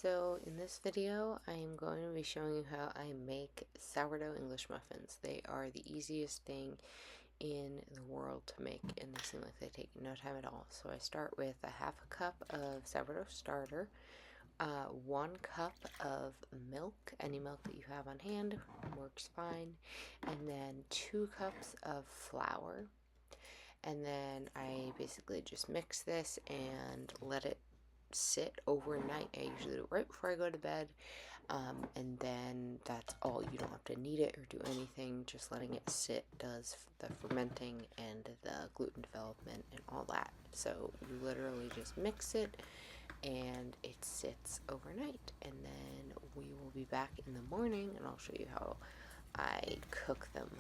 So in this video, I am going to be showing you how I make sourdough English muffins. They are the easiest thing in the world to make, and they seem like they take no time at all. So I start with a half a cup of sourdough starter, 1 cup of milk, any milk that you have on hand works fine, and then 2 cups of flour. And then I basically just mix this and let it sit overnight. I usually do it right before I go to bed, and then that's all. You don't have to knead it or do anything. Just letting it sit does the fermenting and the gluten development and all that. So you literally just mix it and it sits overnight, and then we will be back in the morning and I'll show you how I cook them.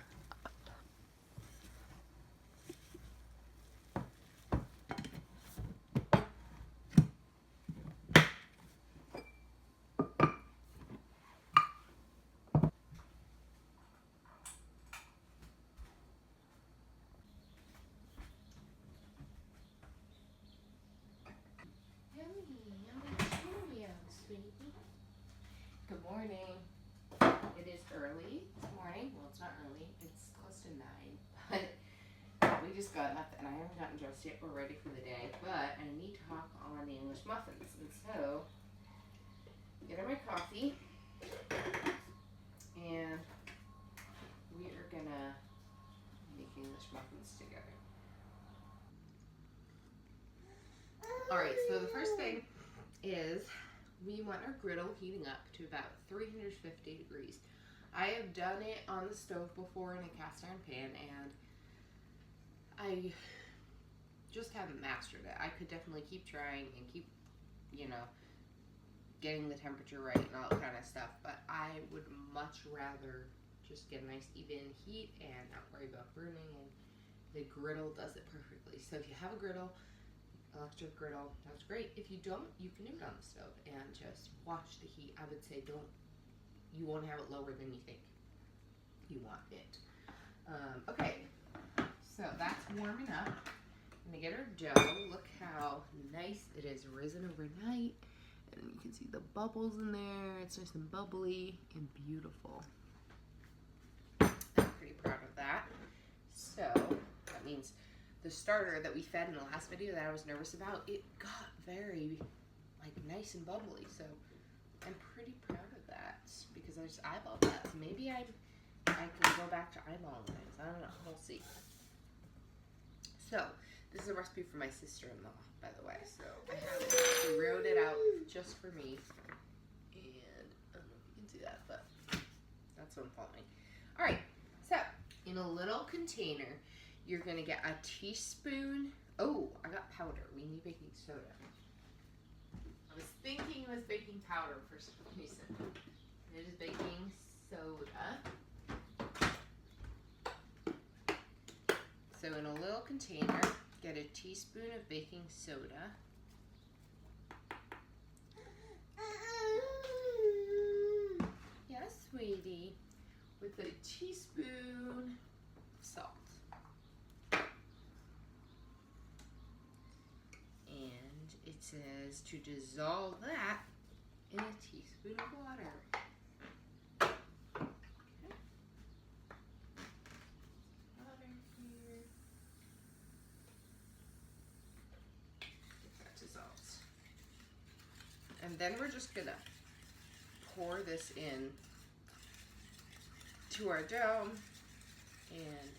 Good morning. It is early this morning. Well, it's not early. It's close to 9, but we just got up and I haven't gotten dressed yet. We're ready for the day, but I need to talk on the English muffins. And so, getting my coffee, and we are gonna make English muffins together. Alright, so the first thing is we want our griddle heating up to about 350 degrees. I have done it on the stove before in a cast iron pan, and I just haven't mastered it. I could definitely keep trying and keep, getting the temperature right and all that kind of stuff, but I would much rather just get a nice even heat and not worry about burning, and the griddle does it perfectly. So if you have a griddle, electric griddle, that's great. If you don't, you can do it on the stove and just watch the heat. I would say you won't have it lower than you think you want it. Okay, so that's warming up. I'm gonna get our dough. Look how nice it is risen overnight. And you can see the bubbles in there. It's nice and bubbly and beautiful. I'm pretty proud of that. So that means the starter that we fed in the last video that I was nervous about, it got very nice and bubbly. So I'm pretty proud of that because I just eyeballed that. So maybe I can go back to eyeballing things. I don't know. We'll see. So this is a recipe for my sister-in-law, by the way. So she wrote it out just for me, and I don't know if you can see that, but that's what I'm following. All right. So in a little container, you're gonna get a teaspoon. Oh, I got powder. We need baking soda. I was thinking it was baking powder for some reason. It is baking soda. So in a little container, get a teaspoon of baking soda. Yes, sweetie. With a teaspoon of salt. And it says to dissolve that in a teaspoon of water. And then we're just gonna pour this in to our dough and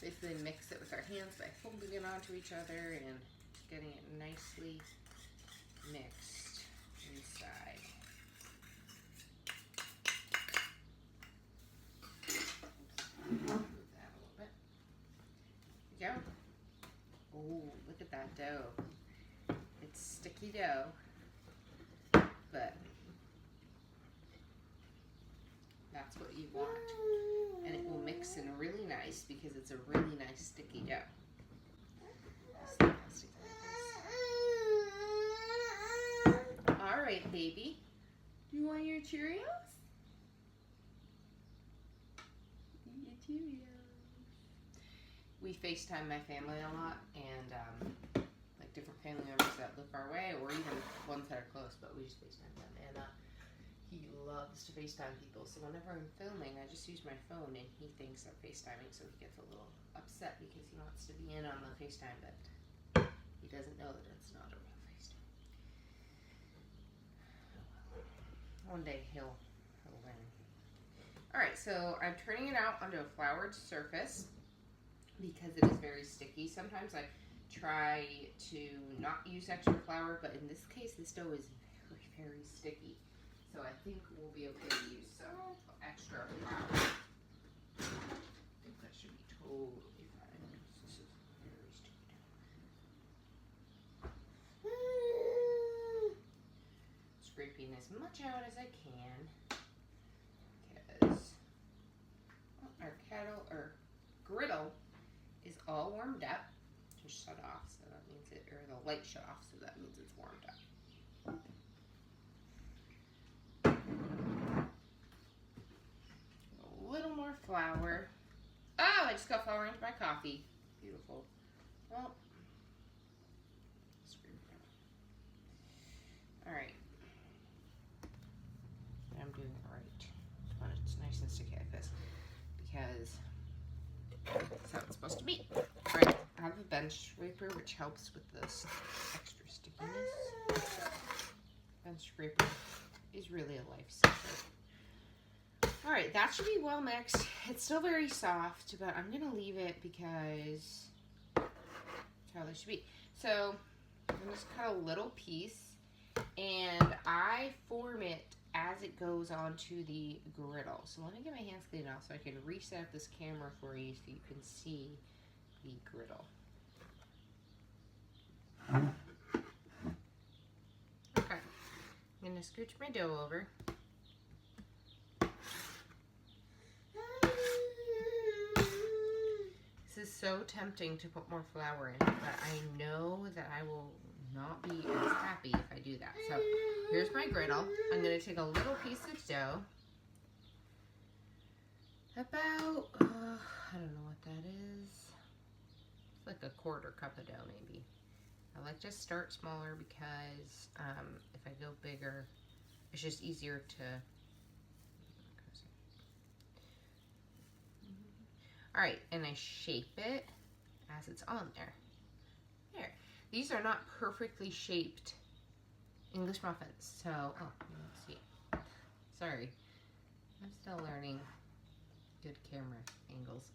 basically mix it with our hands by folding it onto each other and getting it nicely mixed inside. Move that a little bit. There we go. Oh, look at that dough. It's sticky dough. But that's what you want, and it will mix in really nice because it's a really nice sticky dough. All right, baby, do you want your Cheerios? Your Cheerios. We FaceTime my family a lot, and like different family members that live far away, or even ones that are close, but we just FaceTime them. And he loves to FaceTime people, so whenever I'm filming, I just use my phone, and he thinks I'm FaceTiming, so he gets a little upset because he wants to be in on the FaceTime, but he doesn't know that it's not a real FaceTime. One day he'll learn. Alright, so I'm turning it out onto a floured surface because it is very sticky. Sometimes I try to not use extra flour, but in this case the dough is very, very sticky. So I think we'll be okay to use some extra flour. I think that should be totally fine. This is very sticky. Scraping as much out as I can because our griddle is all warmed up to shut off, so that means or the light shut off, so that means it's warmed up. A little more flour. Oh, I just got flour into my coffee. Beautiful. Well, screw it down. Alright. I'm doing it right. When it's nice and sticky like this, because that's how it's supposed to be. Alright, I have a bench scraper which helps with this extra stickiness. Bench scraper is really a lifesaver. Alright, that should be well mixed. It's still very soft, but I'm going to leave it because that's how they should be. So, I'm going to just cut a little piece, and I form it as it goes onto the griddle. So let me get my hands clean out so I can reset this camera for you so you can see the griddle. Okay, I'm going to scooch my dough over. This is so tempting to put more flour in, but I know that I will not be as happy if I do that. So here's my griddle. I'm going to take a little piece of dough, about, I don't know what that is. It's like a 1/4 cup of dough maybe. I like to start smaller because if I go bigger, it's just easier to. Alright, and I shape it as it's on there. There. These are not perfectly shaped English muffins, so, let's see. Sorry. I'm still learning good camera angles.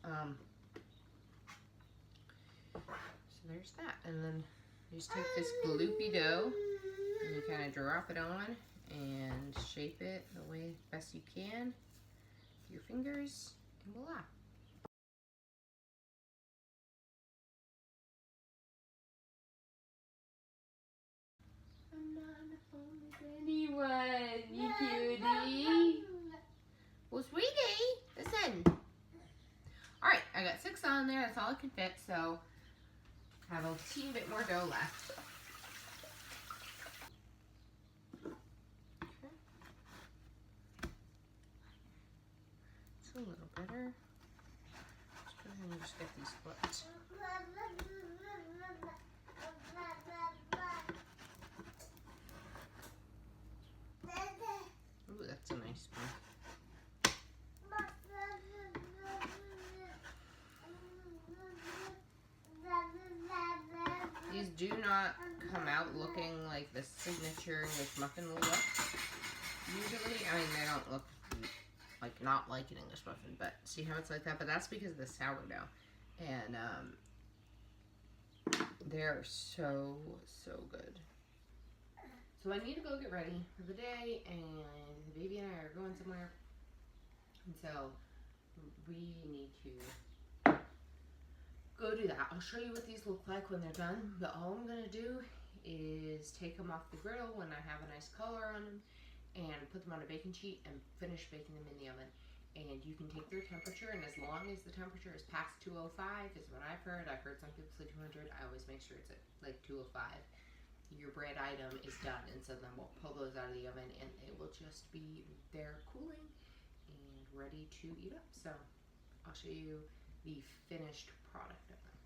So there's that. And then you just take this gloopy dough and you kind of drop it on and shape it the way best you can with your fingers, and voila. Anyone, you cutie. Well, sweetie, listen. Alright, I got 6 on there. That's all I can fit, so I have a teeny bit more dough left. Okay. It's a little better. Let's go ahead and just get these flipped. Ooh, that's a nice one. These do not come out looking like the signature English muffin will look. Usually, I mean, they don't look like not like an English muffin, but see how it's like that? But that's because of the sourdough. And they're so, so good. So I need to go get ready for the day, and the baby and I are going somewhere. And so we need to go do that. I'll show you what these look like when they're done, but all I'm going to do is take them off the griddle when I have a nice color on them and put them on a baking sheet and finish baking them in the oven. And you can take their temperature, and as long as the temperature is past 205 is what I've heard. I've heard some people say 200. I always make sure it's at like 205. Your bread item is done, and so then we'll pull those out of the oven and it will just be there cooling and ready to eat up. So I'll show you the finished product of them.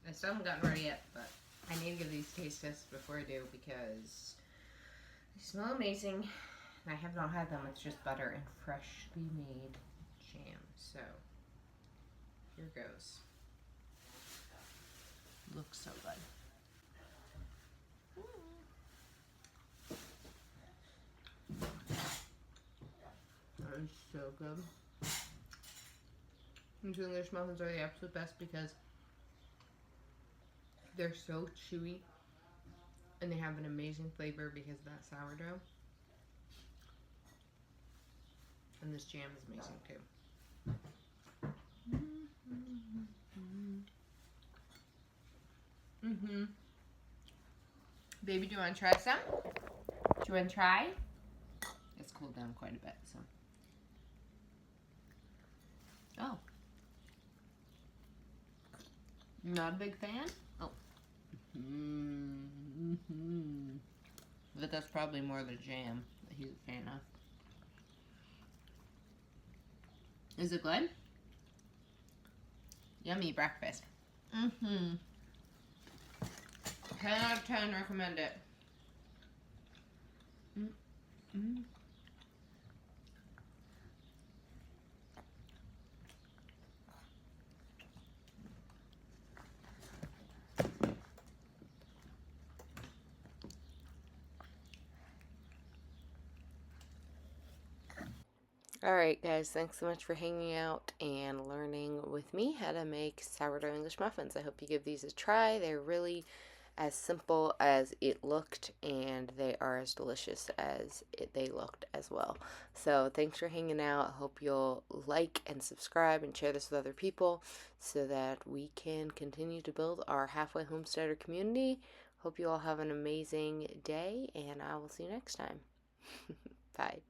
I still haven't gotten ready yet, but I need to give these taste tests before I do because they smell amazing. And I have not had them. It's just butter and freshly made jam. So here goes. Looks so good. That is so good. These English muffins are the absolute best because they're so chewy and they have an amazing flavor because of that sourdough. And this jam is amazing too. Baby, do you want to try some? Do you want to try? It's cooled down quite a bit, so. Oh. Not a big fan? Oh. But that's probably more the jam that he's a fan of. Is it good? Yummy breakfast. 10 out of 10, recommend it. Alright guys, thanks so much for hanging out and learning with me how to make sourdough English muffins. I hope you give these a try. They're really as simple as it looked, and they are as delicious as they looked as well. So thanks for hanging out. I hope you'll like and subscribe and share this with other people so that we can continue to build our halfway homesteader community. Hope you all have an amazing day, and I will see you next time. Bye.